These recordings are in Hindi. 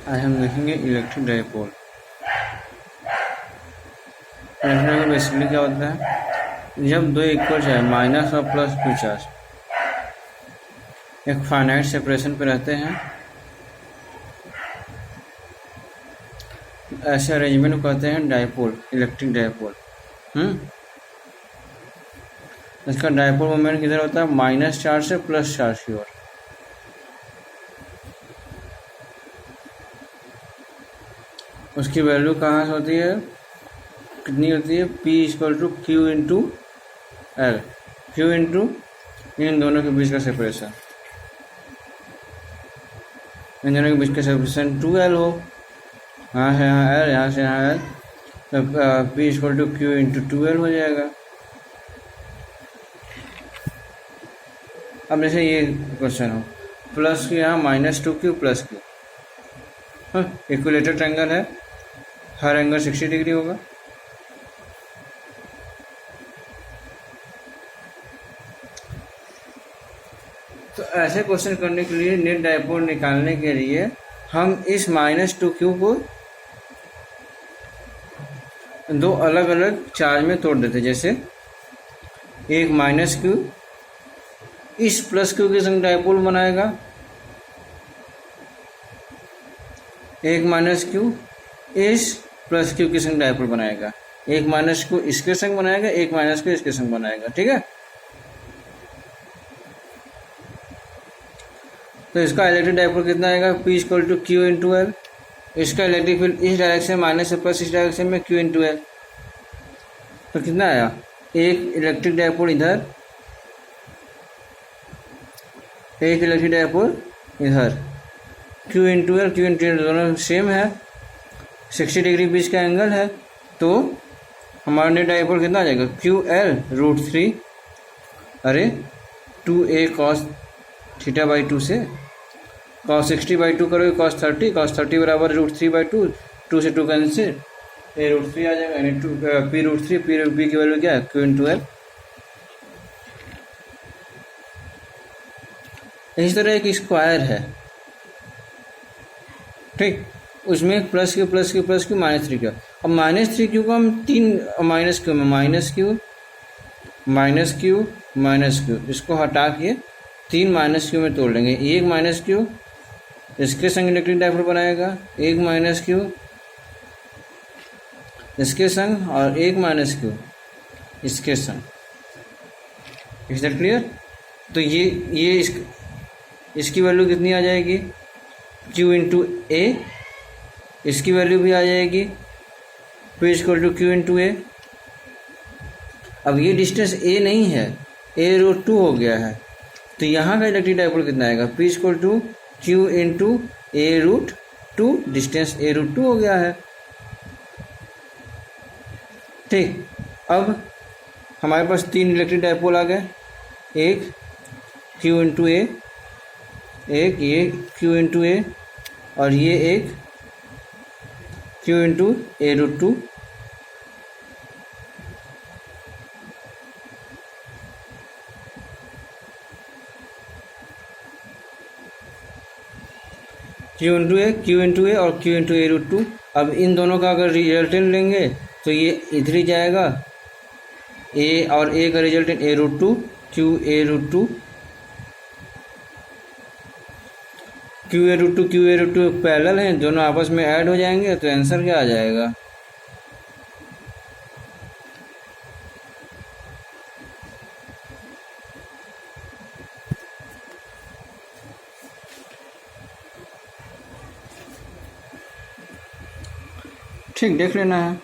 आज हम देखेंगे electric dipole. Electric dipole basically क्या होता है, जब दो इक्वल चार्ज माइनस और प्लस क्यू चार्ज एक फाइनाइट सेपरेशन पे रहते हैं, ऐसे अरेंजमेंट को कहते हैं डाइपोल, इलेक्ट्रिक डाइपोल। इसका डाइपोल मोमेंट किधर होता है, माइनस चार्ज से प्लस चार्ज की ओर। उसकी वैल्यू कहाँ से होती है, कितनी होती है, P equal to Q into L, Q into इन दोनों के बीच का सेपरेशन, इन दोनों के बीच का सेपरेशन 2L हो, यहाँ से यहाँ L, यहाँ से यहाँ L, तो P equal to Q into 2L हो जाएगा। अब जैसे ये क्वेश्चन हो, प्लस क्यू यहाँ -2Q plus Q, equilateral triangle है, हर एंगल 60 डिग्री होगा। तो ऐसे क्वेश्चन करने के लिए, नेट डाइपोल निकालने के लिए हम इस -2Q को दो अलग अलग चार्ज में तोड़ देते। जैसे एक -Q इस +Q के संग डाइपोल बनाएगा, एक -Q इस +Q के संग डाइपोल बनाएगा, एक -Q इसके संग बनाएगा, एक -Q इसके संग बनाएगा। ठीक है, तो इसका इलेक्ट्रिक डाइपोल कितना आएगा, P equal to Q into l. इसका इलेक्ट्रिक फील्ड इस डायरेक्शन माइनस से प्लस इस डायरेक्शन में क्यू इंटू एल, तो कितना आया, एक इलेक्ट्रिक डाइपोल इधर, एक इलेक्ट्रिक डाइपोल इधर, क्यू इंटू एल दोनों सेम है, 60 डिग्री बीच का एंगल है, तो हमारा नेट डाइपोल कितना आ जाएगा, QL√3, अरे 2a cos θ/2 से cos 60/2 करोगे cos 30 बराबर √3/2, 2 से 2 कैंसिल, a√3 आ जाएगा, यानी P√3, P की वैल्यू क्या है, Q इंटू एल। इस तरह एक स्क्वायर है, ठीक, उसमें +Q -3Q। अब -3Q को हम तीन -Q में -Q इसको हटा के तीन -Q में तोड़ लेंगे। एक -Q इसके संग इलेक्ट्रिक डाइपोल बनाएगा, एक -Q इसके संग, और एक -Q इसके संग। Is that clear? तो ये इसकी वैल्यू कितनी आ जाएगी, Q इंटू ए, इसकी वैल्यू भी आ जाएगी P equal to Q into A. अब ये डिस्टेंस a नहीं है, a√2 हो गया है, तो यहाँ का इलेक्ट्रिक डाइपोल कितना आएगा, P equal to Q into a√2, distance a√2 हो गया है। ठीक, अब हमारे पास तीन इलेक्ट्रिक डाइपोल आ गए, एक Q इंटू ए, एक ये Q इंटू ए, और ये एक Q into a√2। Q into A और Q इंटू a√2। अब इन दोनों का अगर रिजल्टेंट लेंगे तो ये इधर ही जाएगा, a और a का resultant a√2, Q a√2, Q a√2 parallel हैं, दोनों आपस में ऐड हो जाएंगे, तो आंसर क्या आ जाएगा, ठीक, देख लेना है।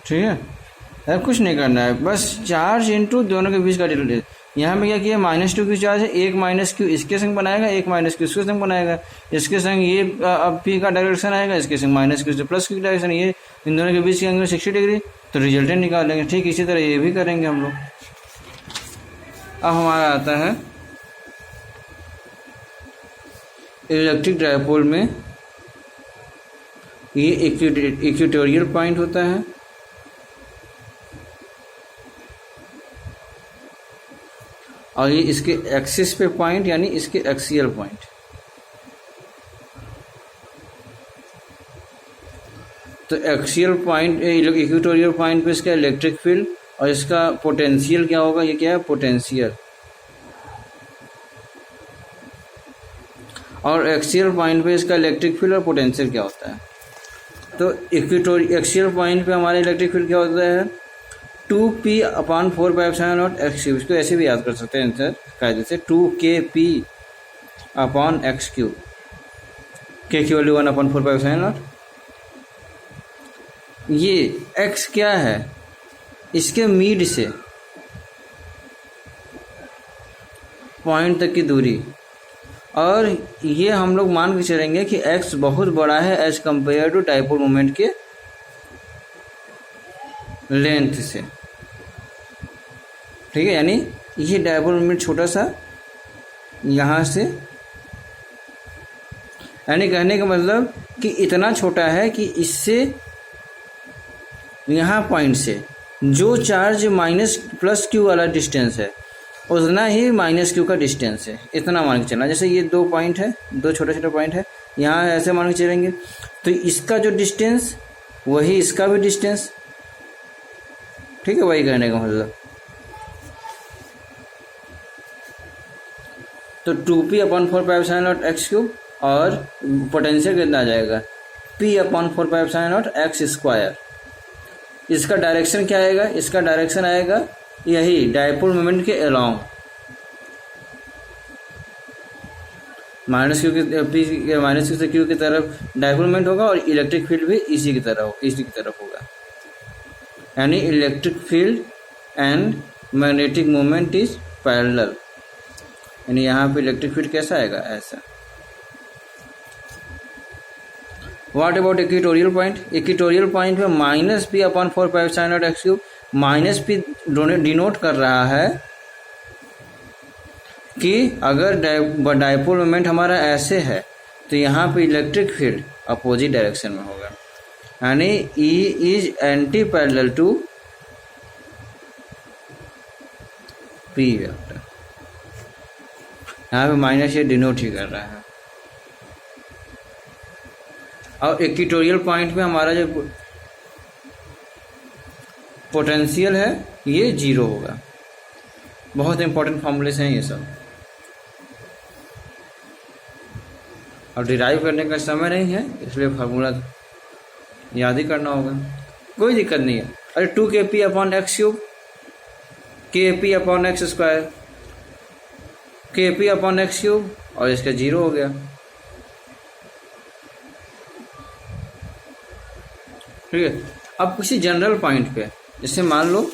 ठीक है, यार कुछ नहीं करना है, बस चार्ज इंटू दोनों के बीच का डिस्टेंस। यहाँ पे क्या किया, -2Q चार्ज है, एक -Q इसके संग बनाएगा, एक -Q इसके संग बनाएगा, इसके संग ये अब P का डायरेक्शन आएगा, इसके संग -Q से +Q की डायरेक्शन, ये इन दोनों के बीच के एंगल 60 डिग्री, तो रिजल्टेंट निकालेंगे। ठीक, इसी तरह ये भी करेंगे हम लोग। अब हमारा आता है इलेक्ट्रिक डाइपोल में ये इक्वेटोरियल पॉइंट होता है, और ये इसके एक्सिस पे पॉइंट यानी इसके एक्सियल पॉइंट। तो एक्सियल पॉइंट इक्वेटोरियल पॉइंट पे इसका इलेक्ट्रिक फील्ड और इसका पोटेंशियल क्या होगा, ये क्या है पोटेंशियल, और एक्सियल पॉइंट पे इसका इलेक्ट्रिक फील्ड और पोटेंशियल क्या होता है। तो एक्सियल पॉइंट पे हमारा इलेक्ट्रिक फील्ड क्या होता है 2p/4πε0x³। इसको ऐसे भी याद कर सकते हैं आंसर कायदे से 2kp/x³। k की वैल्यू 1/4πε0। ये x क्या है, इसके मीड से पॉइंट तक की दूरी, और ये हम लोग मान के चलेंगे कि x बहुत बड़ा है as compare to dipole moment के लेंथ से, ठीक है। यानी ये डाइपोल मोमेंट छोटा सा यहाँ से, यानी कहने का मतलब कि इतना छोटा है कि इससे यहाँ पॉइंट से जो चार्ज +q वाला डिस्टेंस है उतना ही -q का डिस्टेंस है, इतना मान के चलना। जैसे ये 2 पॉइंट है, 2 छोटे छोटे पॉइंट है, यहाँ ऐसे मान के चलेंगे तो इसका जो डिस्टेंस वही इसका भी डिस्टेंस, ठीक है, वही कहने का मतलब। तो 2p/4πε0x³ और पोटेंशियल कितना आ जाएगा p/4πε0x²। इसका डायरेक्शन क्या आएगा, इसका डायरेक्शन आएगा यही डाइपोल मोमेंट के अलोंग, -q से q की तरफ डाइपोल मोमेंट होगा और इलेक्ट्रिक फील्ड भी इसी की तरफ होगा। यानी electric field and magnetic moment is parallel. यानी यहाँ पे इलेक्ट्रिक फील्ड कैसा आएगा, ऐसा। What about equatorial point. Equatorial point में -p/4πε0x³ -p डिनोट कर रहा है कि अगर डाइपोल मोमेंट हमारा ऐसे है तो यहाँ पे इलेक्ट्रिक फील्ड अपोजिट डायरेक्शन में होगा, यानी E is anti parallel to P vector. यहाँ पे माइनस ये डिनोट ही कर रहा है। और इक्वेटोरियल पॉइंट में हमारा जो पोटेंशियल है ये 0 होगा। बहुत इंपॉर्टेंट फॉर्मूले हैं ये सब, और डिराइव करने का समय नहीं है इसलिए फार्मूला याद ही करना होगा, कोई दिक्कत नहीं है। अरे 2kp/x³, kp/x², kp/x³ और इसका 0 हो गया, ठीक है। अब किसी जनरल पॉइंट पे, जैसे मान लो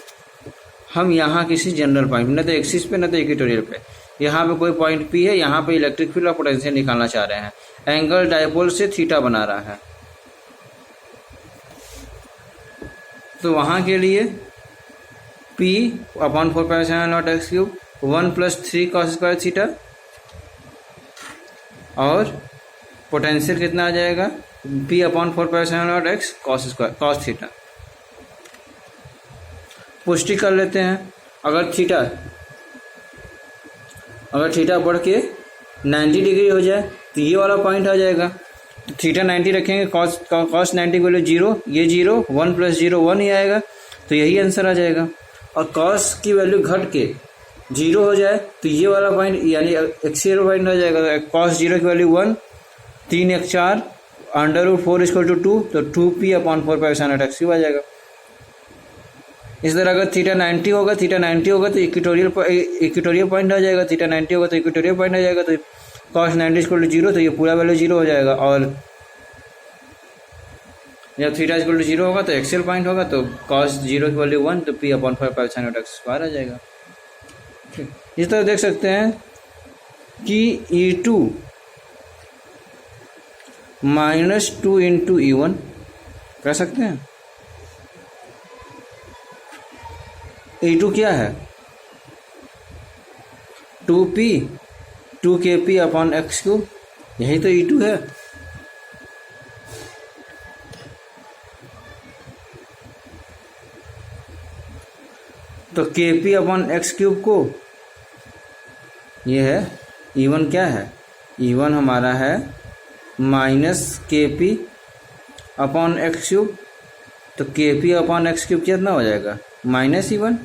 हम यहाँ किसी जनरल पॉइंट, न तो एक्सिस पे न तो इक्वेटोरियल पे, यहाँ पे कोई पॉइंट P है, यहाँ पे इलेक्ट्रिक फील्ड और पोटेंशियल निकालना चाह रहे हैं, एंगल डाइपोल से थीटा बना रहा है। तो वहाँ के लिए p/4πε0x³ 1 + 3 cos² थीटा, और पोटेंशियल कितना आ जाएगा p/4πε0x cos थीटा। पुष्टि कर लेते हैं। अगर थीटा बढ़ के 90 डिग्री हो जाए तो ये वाला पॉइंट आ जाएगा। तो थीटा 90 रखेंगे, कॉस 90 की वैल्यू 0, ये 0, 1 + 0 1 ही आएगा, तो यही आंसर आ जाएगा। और कॉस की वैल्यू घट के 0 हो जाए तो ये वाला पॉइंट यानी एक्सियल पॉइंट आ जाएगा। कॉस 0 की वैल्यू 1, 3 × 4 √4 = 2, तो 2p/4πε0x³ आ जाएगा। इस तरह अगर थीटा 90 होगा तो इक्वेटोरियल पॉइंट आ जाएगा, थीटा 90 होगा तो इक्वेटोरियल पॉइंट आ जाएगा, तो कॉस 90 = 0, तो ये पूरा वैल्यू 0 हो जाएगा। और जब थीटा 0 होगा तो एक्सियल पॉइंट होगा, तो कॉस 0 की वैल्यू 1, तो p/4πε0x² आ जाएगा। इस तरह देख सकते हैं कि E2 -2 × E1 कह सकते हैं। E2 क्या है 2kp/x³, यही तो E2 है। तो के पी अपॉन एक्स क्यूब को, ये है E1 क्या है, E1 हमारा है माइनस के पी अपॉन एक्स क्यूब। तो के पी अपॉन एक्स क्यूब कितना हो जाएगा, माइनस E1।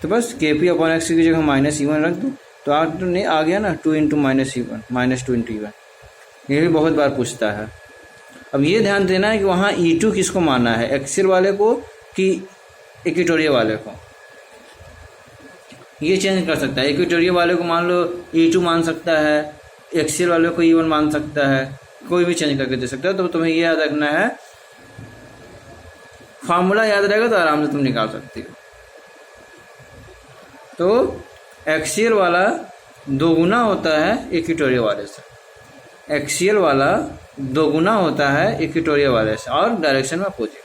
तो बस के पी अपॉन एक्स की जगह माइनस E1 रख दो, तो आ गया ना 2 into minus E1, minus 2 into E1। ये भी बहुत बार पूछता है। अब ये ध्यान देना है कि वहाँ E2 किसको मानना है, एक्सियल वाले को कि इक्वेटोरियल वाले को। ये चेंज कर सकता है, इक्वेटोरियल वाले को मान लो E2 मान सकता है, एक्सियल वाले को E1 मान सकता है, कोई भी चेंज करके दे सकता है। तो तुम्हें ये याद रखना है, फार्मूला याद रहेगा तो आराम से तुम निकाल सकते हो। तो एक्सियल वाला दोगुना होता है इक्वेटोरियल वाले से, एक्सियल वाला दोगुना होता है इक्वेटोरियल वाले से, और डायरेक्शन में अपोजिट।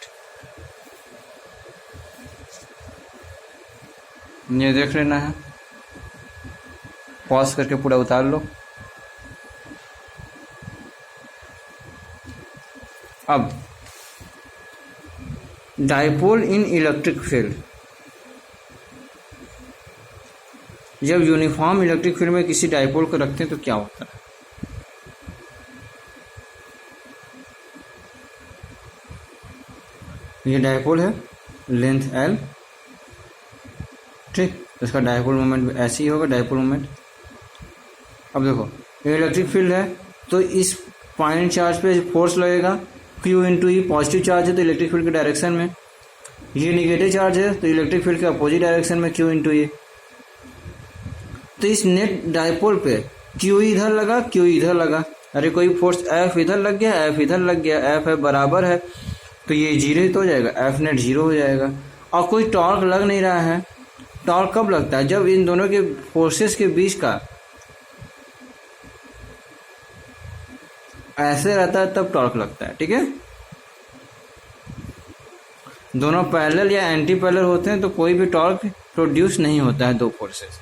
ये देख लेना है, पॉज करके पूरा उतार लो। अब डाइपोल इन इलेक्ट्रिक फील्ड, जब यूनिफॉर्म इलेक्ट्रिक फील्ड में किसी डाइपोल को रखते हैं तो क्या होता है। ये डाइपोल है, लेंथ L, ठीक, इसका डाइपोल मोमेंट ऐसे ही होगा, डाइपोल मोमेंट। अब देखो ये इलेक्ट्रिक फील्ड है, तो इस पॉइंट चार्ज पे फोर्स लगेगा Q इंटू ई, पॉजिटिव चार्ज है तो इलेक्ट्रिक फील्ड के डायरेक्शन में, ये निगेटिव चार्ज है तो इलेक्ट्रिक फील्ड के अपोजिट डायरेक्शन में Q इंटू ई। तो इस नेट डाइपोल पे Q इधर लगा, Q इधर लगा, अरे कोई फोर्स F इधर लग गया, F इधर लग गया, F बराबर है, तो ये जीरो ही तो हो जाएगा, F नेट जीरो हो जाएगा। और कोई टॉर्क लग नहीं रहा है। टॉर्क कब लगता है, जब इन दोनों के फोर्सेस के बीच का ऐसे रहता है तब टॉर्क लगता है, ठीक है। दोनों पैरेलल या एंटी पैरेलल होते हैं तो कोई भी टॉर्क प्रोड्यूस नहीं होता है दो फोर्सेस,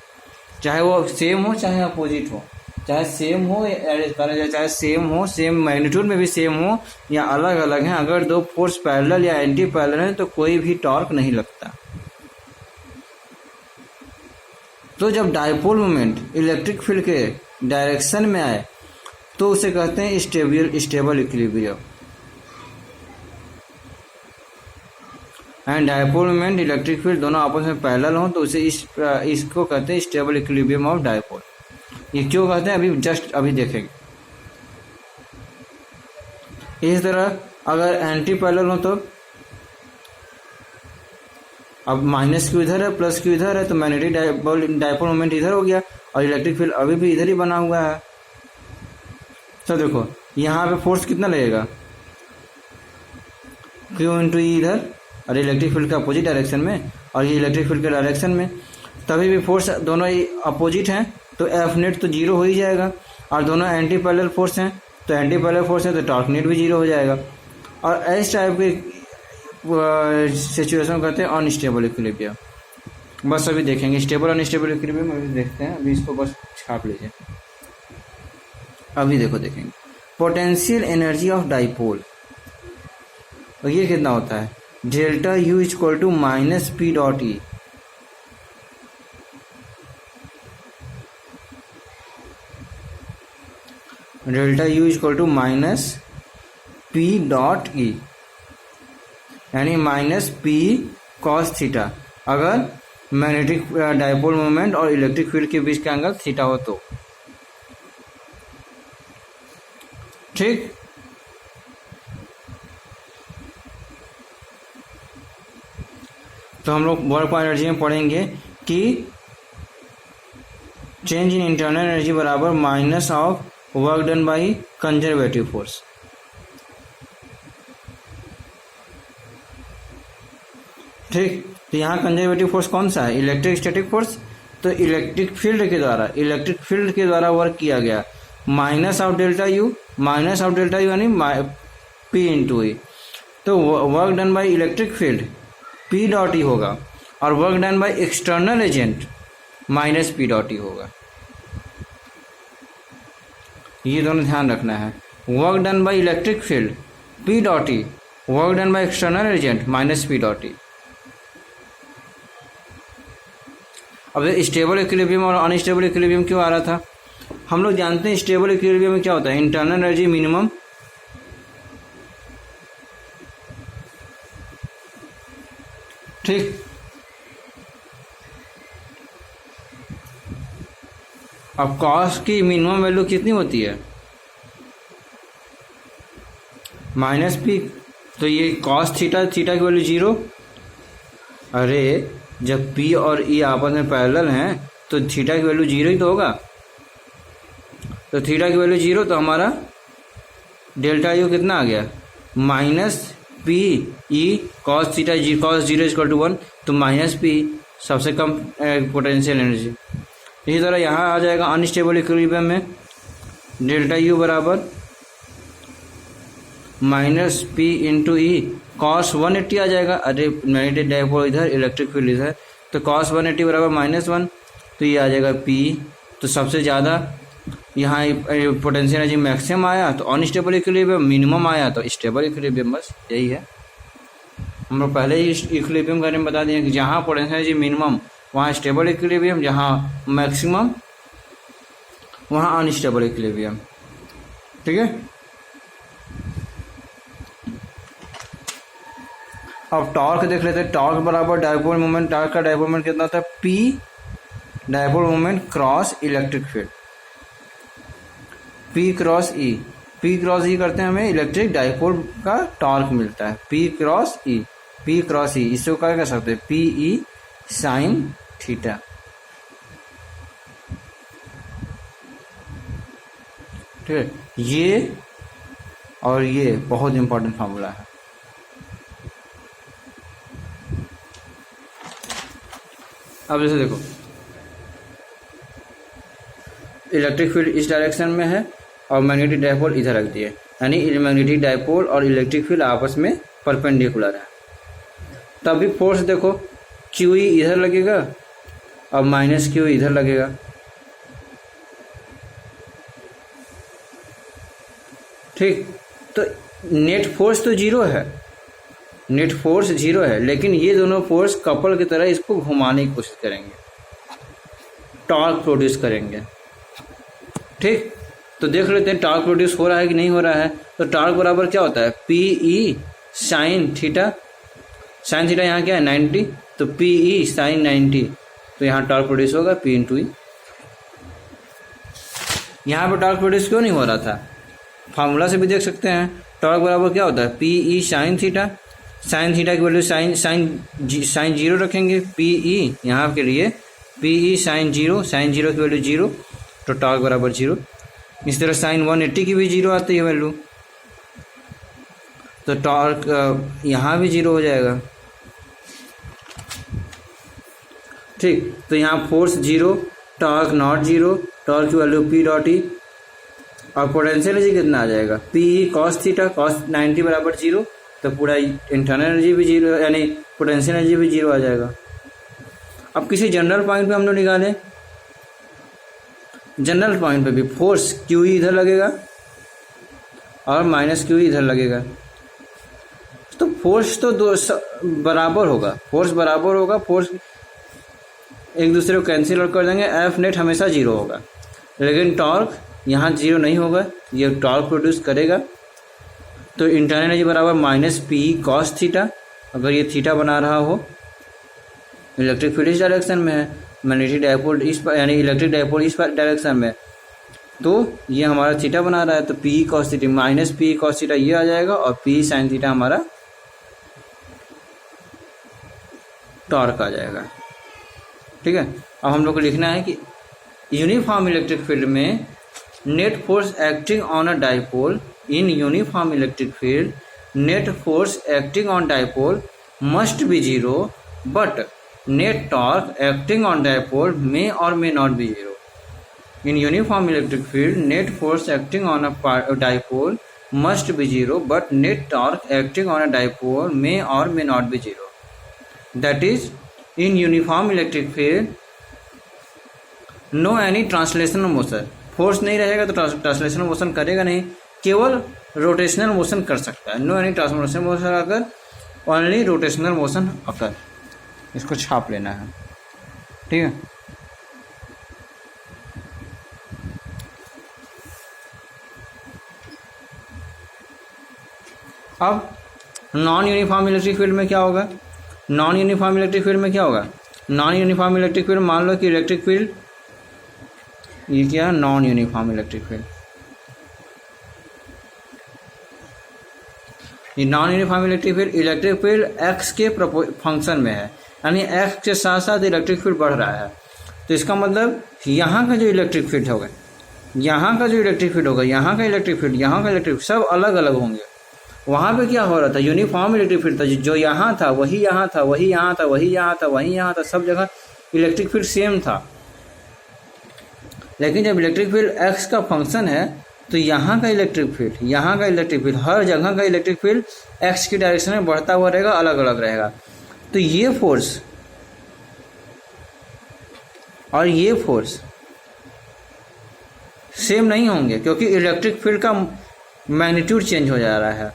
चाहे वो सेम हो चाहे अपोजिट हो, चाहे सेम हो चाहे सेम हो, सेम मैग्नीट्यूड में भी सेम हो या अलग अलग हैं, अगर दो फोर्स पैरेलल या एंटी पैरेलल हैं तो कोई भी टॉर्क नहीं लगता। तो जब डाइपोल मोमेंट इलेक्ट्रिक फील्ड के डायरेक्शन में आए तो उसे कहते हैं stable equilibrium. And dipole moment electric field दोनों आपस में पैरेलल हो तो उसे इसको कहते हैं स्टेबल इक्विलिब्रियम ऑफ डाइपोल। ये क्यों कहते हैं अभी देखेंगे। इस तरह अगर एंटी पैरेलल हो तो अब माइनस क्यू इधर है, प्लस क्यू इधर है, तो मैग्नेटिक डाइपोल मोमेंट इधर हो गया और इलेक्ट्रिक फील्ड अभी भी इधर ही बना हुआ है। तो देखो यहाँ पे फोर्स कितना लगेगा, क्यू इंटू ई इधर, और इलेक्ट्रिक फील्ड का अपोजिट डायरेक्शन में, और ये इलेक्ट्रिक फील्ड के डायरेक्शन में, तभी भी फोर्स दोनों ही अपोजिट हैं तो एफ नेट तो जीरो हो ही जाएगा, और दोनों एंटी पैरेलल फोर्स हैं तो एंटी पैरेलल फोर्स है तो टॉर्क नेट भी जीरो हो जाएगा। और इस टाइप के सिचुएशन कहते हैं अनस्टेबल इक्विलिब्रियम। बस अभी देखेंगे स्टेबल अनस्टेबल इक्विलिब्रियम, अभी देखते हैं, अभी इसको बस छाप लीजिए। अभी देखो देखेंगे पोटेंशियल एनर्जी ऑफ डाइपोल, तो ये कितना होता है, delta u equal to minus p dot e. Delta u equal to minus p dot e, यानी माइनस पी कॉस थीटा, अगर मैग्नेटिक डाइपोल मोमेंट और इलेक्ट्रिक फील्ड के बीच का एंगल थीटा हो तो, ठीक। तो हम लोग वर्क ऑफ एनर्जी में पढ़ेंगे कि चेंज इन इंटरनल एनर्जी बराबर minus of work done by conservative force. ठीक, तो यहाँ कंजर्वेटिव फोर्स कौन सा है, इलेक्ट्रिक स्टैटिक फोर्स। तो इलेक्ट्रिक फील्ड के द्वारा वर्क किया गया माइनस ऑफ डेल्टा यू यानी पी इंटू ई। तो work done by electric field P dot ई होगा, और work done by external agent minus p dot ई होगा। ये दोनों ध्यान रखना है, work done by electric field P dot E, work done by external agent minus p dot ई। अब स्टेबल इक्विलिब्रियम और अनस्टेबल इक्विलिब्रियम क्यों आ रहा था? हम लोग जानते हैं स्टेबल इक्विलिब्रियम में क्या होता है, इंटरनल एनर्जी मिनिमम, ठीक। अब कॉस की मिनिमम वैल्यू कितनी होती है? Minus P. तो ये कॉस थीटा, थीटा की वैल्यू 0। अरे जब पी और ई आपस में पैरेलल हैं तो थीटा की वैल्यू 0 ही तो होगा। तो थीटा की वैल्यू 0, तो हमारा डेल्टा यू कितना आ गया? Minus p e cos theta जी कॉस 0 इक्वल टू 1। तो माइनस पी सबसे कम पोटेंशियल एनर्जी। इसी तरह यहाँ आ जाएगा अनस्टेबल इक्विलिब्रियम में डेल्टा यू बराबर minus P into E cos 180 आ जाएगा। अरे मैग्नेटिक डाइपोल इधर, इलेक्ट्रिक फील्ड इधर, तो कॉस 180 बराबर -1। तो ये आ जाएगा पी। तो सबसे ज़्यादा यहाँ पोटेंशियल एनर्जी मैक्सिमम आया तो अनस्टेबल इक्विलिब्रियम, मिनिमम आया तो स्टेबल इक्विलिब्रियम। बस यही है। हम लोग पहले ही इक्विलिब्रियम के बारे में बता दिए कि जहाँ पोटेंशियल एनर्जी मिनिमम वहाँ स्टेबल इक्विलिब्रियम, जहाँ मैक्सिमम वहाँ अनस्टेबल इक्विलिब्रियम। ठीक है। अब टॉर्क देख लेते हैं। टॉर्क बराबर डाइपोल मोमेंट, टॉर्क का डाइपोल मोमेंट कितना होता है? P dipole moment cross electric field, P cross E. P cross E करते हैं, हमें इलेक्ट्रिक डाइपोल का टॉर्क मिलता है, P cross E. P cross E इसको क्या कह सकते हैं? P E sine theta. ठीक है। ये और ये बहुत इंपॉर्टेंट फार्मूला है। अब जैसे देखो, इलेक्ट्रिक फील्ड इस डायरेक्शन में है और मैग्नेटिक डाइपोल इधर रख दिए, यानी मैग्नेटिक डाइपोल और इलेक्ट्रिक फील्ड आपस में परपेंडिकुलर है। तब भी फोर्स देखो, क्यू ई इधर लगेगा और माइनस क्यू इधर लगेगा। ठीक। तो नेट फोर्स तो 0 है, नेट फोर्स 0 है, लेकिन ये दोनों फोर्स कपल की तरह इसको घुमाने की कोशिश करेंगे, टॉर्क प्रोड्यूस करेंगे। ठीक। तो देख लेते हैं टॉर्क प्रोड्यूस हो रहा है कि नहीं हो रहा है। तो टॉर्क बराबर क्या होता है? P E sine theta. Sine theta यहाँ क्या है? 90। तो पी ई साइन 90। तो यहाँ टॉर्क प्रोड्यूस होगा पी इंटू ई। यहाँ पर टॉर्क प्रोड्यूस क्यों नहीं हो रहा था? फार्मूला से भी देख सकते हैं। टॉर्क बराबर क्या होता है? P E sine theta. Sine theta की वैल्यू साइन 0 रखेंगे, पी ई यहाँ के लिए पी ई साइन 0, साइन 0 की वैल्यू 0, तो टॉर्क बराबर 0। इस तरह साइन 180 की भी 0 आती है वैल्यू, तो टॉर्क यहाँ भी 0 हो जाएगा। ठीक। तो यहाँ फोर्स 0, टॉर्क नॉट 0, टॉर्क की वैल्यू पी डॉट ई। और पोटेंशियल एनर्जी कितना आ जाएगा? P e cos theta, cos 90 बराबर 0, तो पूरा इंटरनल एनर्जी भी 0, यानी पोटेंशियल एनर्जी भी 0 आ जाएगा। अब किसी जनरल पॉइंट पे हम लोग निकालें, जनरल पॉइंट पे भी फोर्स क्यू इधर लगेगा और माइनस क्यू इधर लगेगा, तो फोर्स तो दो बराबर होगा, फोर्स बराबर होगा, फोर्स एक दूसरे को कैंसिल आउट कर देंगे, एफ नेट हमेशा 0 होगा। लेकिन टॉर्क यहाँ 0 नहीं होगा, ये टॉर्क प्रोड्यूस करेगा। तो इंटरनल एनर्जी बराबर माइनस पी कॉस थीटा, अगर ये थीटा बना रहा हो, इलेक्ट्रिक फील्ड इस डायरेक्शन में है, मैग्नेटिक डाइपोल इस यानी इलेक्ट्रिक डाइपोल इस डायरेक्शन में, तो ये हमारा थीटा बना रहा है, तो P cos theta minus p cos theta ये आ जाएगा और पी साइन थीटा हमारा टॉर्क आ जाएगा। ठीक है। अब हम लोग को लिखना है कि यूनिफॉर्म इलेक्ट्रिक फील्ड में net force acting on a dipole, in uniform electric field net force acting on dipole must be 0, but net torque acting on dipole may or may not be 0. In uniform electric field, net force acting on a dipole must be 0, but net torque acting on a dipole may or may not be 0. That is, in uniform electric field, no any translational motion. Force नहीं रहेगा तो ट्रांसलेशनल मोशन करेगा नहीं, केवल रोटेशनल मोशन कर सकता है। नो एनी ट्रांसलेशनल मोशन अगर, ओनली रोटेशनल मोशन अकर। इसको छाप लेना है। ठीक है। अब नॉन यूनिफॉर्म इलेक्ट्रिक फील्ड में क्या होगा? नॉन यूनिफॉर्म इलेक्ट्रिक फील्ड में क्या होगा? नॉन यूनिफॉर्म इलेक्ट्रिक फील्ड, मान लो कि इलेक्ट्रिक फील्ड, ये क्या? Non uniform electric field. ये non uniform electric field X के फंक्शन में है, यानी एक्स के साथ साथ इलेक्ट्रिक फील्ड बढ़ रहा है। तो इसका मतलब यहाँ का जो इलेक्ट्रिक फील्ड होगा, यहाँ का जो इलेक्ट्रिक फील्ड होगा, यहाँ का इलेक्ट्रिक फील्ड, यहाँ का इलेक्ट्रिक सब अलग अलग होंगे। वहाँ पे क्या हो रहा था? यूनिफॉर्म इलेक्ट्रिक फील्ड था, जो यहाँ था वही यहाँ था, वही यहाँ था, वही यहाँ था, वही यहाँ था, सब जगह इलेक्ट्रिक फील्ड सेम था। लेकिन जब इलेक्ट्रिक फील्ड एक्स का फंक्शन है तो यहाँ का इलेक्ट्रिक फील्ड, यहाँ का इलेक्ट्रिक फील्ड, हर जगह का इलेक्ट्रिक फील्ड एक्स की डायरेक्शन में बढ़ता हुआ रहेगा, अलग अलग रहेगा। तो ये फोर्स और ये फोर्स सेम नहीं होंगे, क्योंकि इलेक्ट्रिक फील्ड का मैग्नीट्यूड चेंज हो जा रहा है।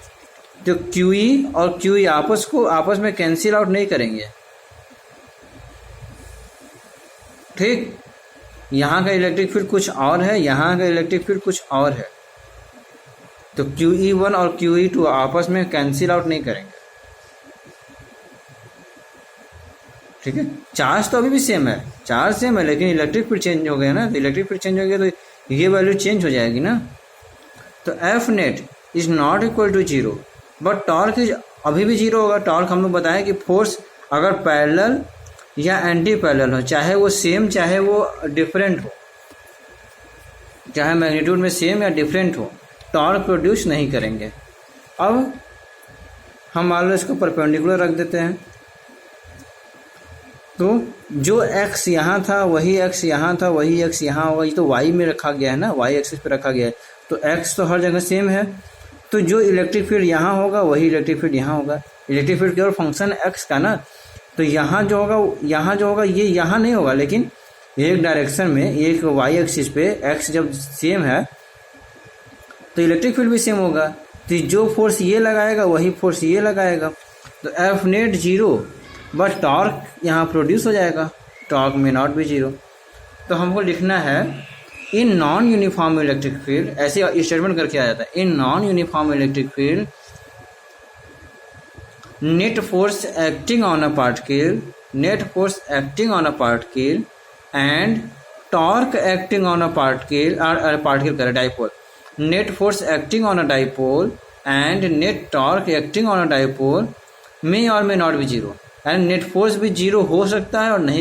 तो QE और QE आपस में कैंसिल आउट नहीं करेंगे, ठीक। यहाँ का इलेक्ट्रिक फील्ड कुछ और है, यहाँ का इलेक्ट्रिक फील्ड कुछ और है, तो QE1 और QE2 आपस में कैंसिल आउट नहीं करेंगे, ठीक है। चार्ज तो अभी भी सेम है, चार्ज सेम है, लेकिन इलेक्ट्रिक फील्ड चेंज हो गया ना। तो इलेक्ट्रिक फील्ड चेंज हो गया तो ये वैल्यू चेंज हो जाएगी ना। तो F net is not equal to 0, but torque is अभी भी 0 होगा। टॉर्क हम लोग बताएं कि फोर्स अगर पैरेलल या एंटी पैरेलल हो, चाहे वो सेम चाहे वो डिफरेंट हो, चाहे मैग्नीट्यूड में सेम या डिफरेंट हो, टॉर्क प्रोड्यूस नहीं करेंगे। अब हम मान लो इसको परपेंडिकुलर रख देते हैं, तो जो x यहाँ था वही x यहाँ था, वही x यहाँ होगा। ये तो y में रखा गया है ना, y एक्सिस पे रखा गया है, तो x तो हर जगह सेम है। तो जो इलेक्ट्रिक फील्ड यहाँ होगा वही इलेक्ट्रिक फील्ड यहाँ होगा। इलेक्ट्रिक फील्ड केवल फंक्शन x का ना, तो यहाँ जो होगा ये यहाँ नहीं होगा, लेकिन एक डायरेक्शन में, एक y एक्सिस पे x जब सेम है तो इलेक्ट्रिक फील्ड भी सेम होगा। तो जो फोर्स ये लगाएगा वही फोर्स ये लगाएगा। तो एफ नेट 0, बट टॉर्क यहाँ प्रोड्यूस हो जाएगा, टॉर्क में नॉट भी 0। तो हमको लिखना है in non uniform electric field, ऐसे स्टेटमेंट करके आ जाता है, in non uniform electric field net force acting on a particle and torque acting on a particle or particle dipole, net force acting on a dipole and net torque acting on a dipole may or may not be 0, and net force भी 0 हो सकता है और नहीं